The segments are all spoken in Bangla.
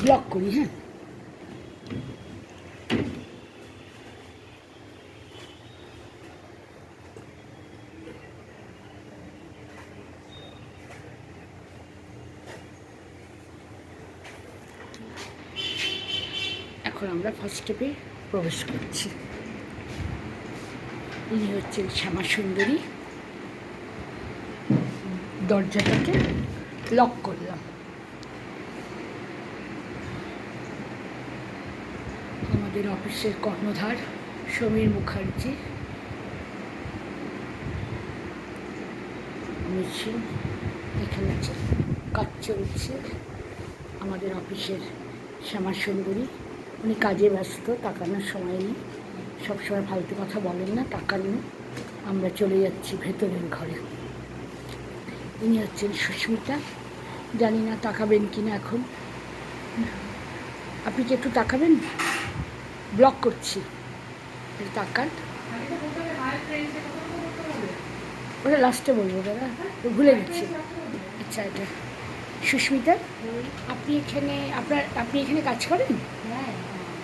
ব্লক করি। হ্যাঁ, এখন আমরা ফার্স্ট স্টেপে প্রবেশ করছি। ইনি হচ্ছেন শ্যামা সুন্দরী। দরজাটাকে লক করলাম। আমাদের অফিসের কর্ণধার সমীর মুখার্জি, মেশিন এখানে আছে, কাজ চলছে। আমাদের অফিসের শ্যামা সুন্দরী, উনি কাজে ব্যস্ত, তাকানোর সময় নেই, সবসময় ফালতু কথা বলেন না, তাকান। আমরা চলে যাচ্ছি ভেতরের ঘরে। ইনি হচ্ছেন সুস্মিতা, জানি না তাকাবেন কি না এখন। আপনি কি একটু তাকাবেন? ব্লক করছি, একটু তাকান। ওটা লাস্টে বলবো দাদা, ভুলে গেছি। আচ্ছা, এটা সুস্মিতা, আপনি এখানে কাজ করেন? হ্যাঁ,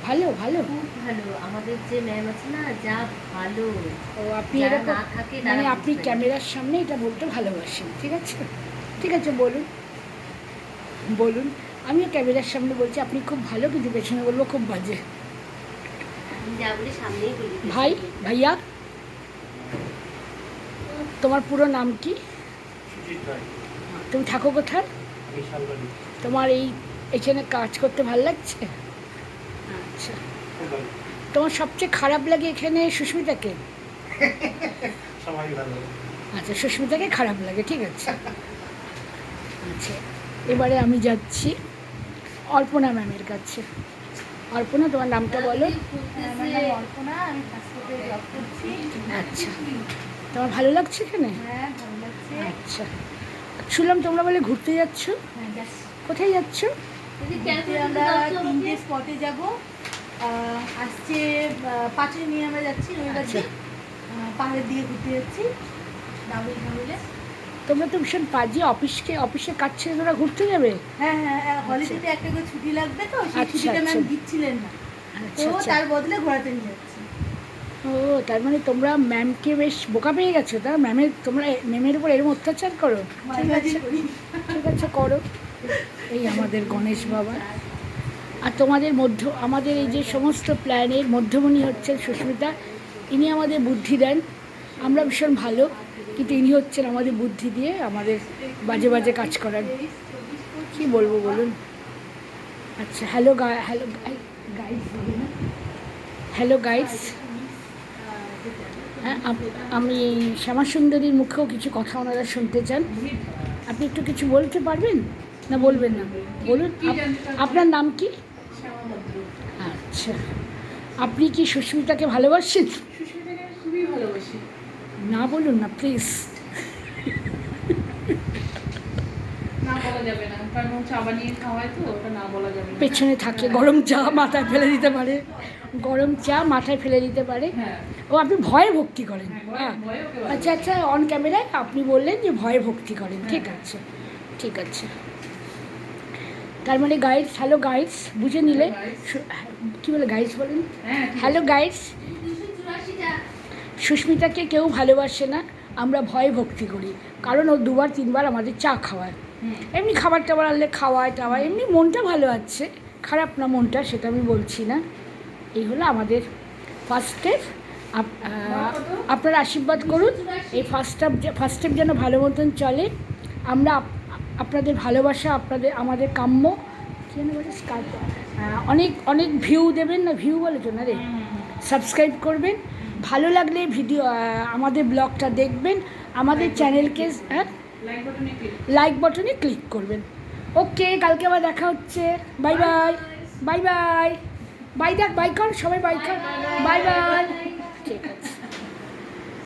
ভালো ভালো, খুব ভালো। আমাদের যে ম্যাম আছে না, যা ভালো। ও আপনি যারা এরকম না থাকে মানে তারা আপনি বুঝবে। ক্যামেরার সামনে এটা বলতে ভালোবাসেন, ঠিক আছে? ঠিক আছে, বলুন বলুন। আমিও ক্যামেরার সামনে বলছি আপনি খুব ভালো, কিন্তু পেছনে বলবো খুব বাজে। আমি যা বলি সামনেই বলি। ভাইয়া, তোমার পুরো নাম কি? তুমি থাকো কোথায়? তোমার এখানে কাজ করতে ভালো লাগছে? আচ্ছা, তোমার সবচেয়ে খারাপ লাগে এখানে সুস্মিতাকে? আচ্ছা, সুস্মিতাকে খারাপ লাগে, ঠিক আছে। আচ্ছা, এবারে আমি যাচ্ছি অর্পণা ম্যামের কাছে। অর্পণা, তোমার নামটা বলো। আমার নাম অর্পণা, আমি পাসপোর্টে জব করছি। আচ্ছা, তোমার ভালো লাগছে এখানে? হ্যাঁ, ভালো লাগছে। আচ্ছা, শুনলাম তোমরা বলে ঘুরতে যাচ্ছ, হ্যাঁ, যাচ্ছি। কোথায় যাচ্ছ? আমরা 3টে স্পটে যাব। আসছে 5 নিয়ে আমরা যাচ্ছি রবিবার দিন। পাহাড়ের দিকে ঘুরতে যাচ্ছি ডাবল ঝামেলে। তোমরা তো ভীষণ পাজি, অফিসে কাজ ছেড়ে তোমরা ঘুরতে যাবে? হ্যাঁ হ্যাঁ, হলিডেতে একটা করে ছুটি লাগবে, তো সেই ছুটিটা ম্যাম দিচ্ছিলেন না, তো তার বদলে ঘোরাতে নিয়ে যাচ্ছি। ও, তার মানে তোমরা ম্যামকে বেশ বোকা পেয়ে গেছো। তার তোমরা ম্যামের উপর এরকম অত্যাচার করো? ঠিক আছে, করো। এই আমাদের গণেশ বাবা। আর আমাদের এই যে সমস্ত প্ল্যানের মধ্যমণি হচ্ছেন সুস্মিতা। ইনি আমাদের বুদ্ধি দেন। আমরা ভীষণ ভালো, কিন্তু ইনি হচ্ছেন আমাদের বুদ্ধি দিয়ে আমাদের বাজে বাজে কাজ করান। কী বলবো বলুন? আচ্ছা, হ্যালো গাইডস। হ্যাঁ, আমি শ্যামা সুন্দরীর মুখেও কিছু কথা ওনারা শুনতে চান। আপনি একটু কিছু বলতে পারবেন না? বলবেন না? বলুন, আপনার নাম কি? আচ্ছা, আপনি কি সুস্মিতাকে ভালোবাসেন? সুস্মিতাকে খুবই ভালোবাসি। না বলুন না প্লিজ। না বলা যাবে না, কারণ চা বানিয়ে খাওয়ায় তো, ওটা না বলা যাবে না। পেছনে থাকে গরম চা, মাথায় ফেলে দিতে পারে। গরম চা মাথায় ফেলে দিতে পারে। হ্যাঁ। ও, আপনি ভয়ে ভক্তি করেন? হ্যাঁ, ভয়ে ওকে ভালোবাসি। আচ্ছা, অন ক্যামেরায় আপনি বললেন যে ভয়ে ভক্তি করেন। ঠিক আছে, ঠিক আছে। তার মানে গাইডস, হ্যালো গাইডস, বুঝে নিলে। কী বলে গাইডস বলেন? হ্যাঁ, হ্যালো গাইডস। সুস্মিতাকে কেউ ভালোবাসে না, আমরা ভয়ে ভক্তি করি, কারণ ও 2-3বার আমাদের চা খাওয়ায়। এমনি খাবার টাবার আনলে খাওয়ায়, এমনি মনটা ভালো আছে, খারাপ না মনটা, সেটা আমি বলছি না। এই হলো আমাদের ফার্স্ট স্টেপ। আপনারা আশীর্বাদ করুন এই ফার্স্ট স্টেপ যেন ভালো মতন চলে। আমরা আপনাদের ভালোবাসা, আমাদের কাম্য। কী যেন বলে, অনেক অনেক ভিউ দেবেন না, ভিউ বলে তো না রে, সাবস্ক্রাইব করবেন। ভালো লাগলে আমাদের ব্লগটা দেখবেন, আমাদের চ্যানেলকে লাইক বাটনে ক্লিক করবেন। ওকে, কালকে আবার দেখা হচ্ছে। Bye bye, bye bye, bye কর সবাই, বাই কর, বাই বাই। ঠিক আছে।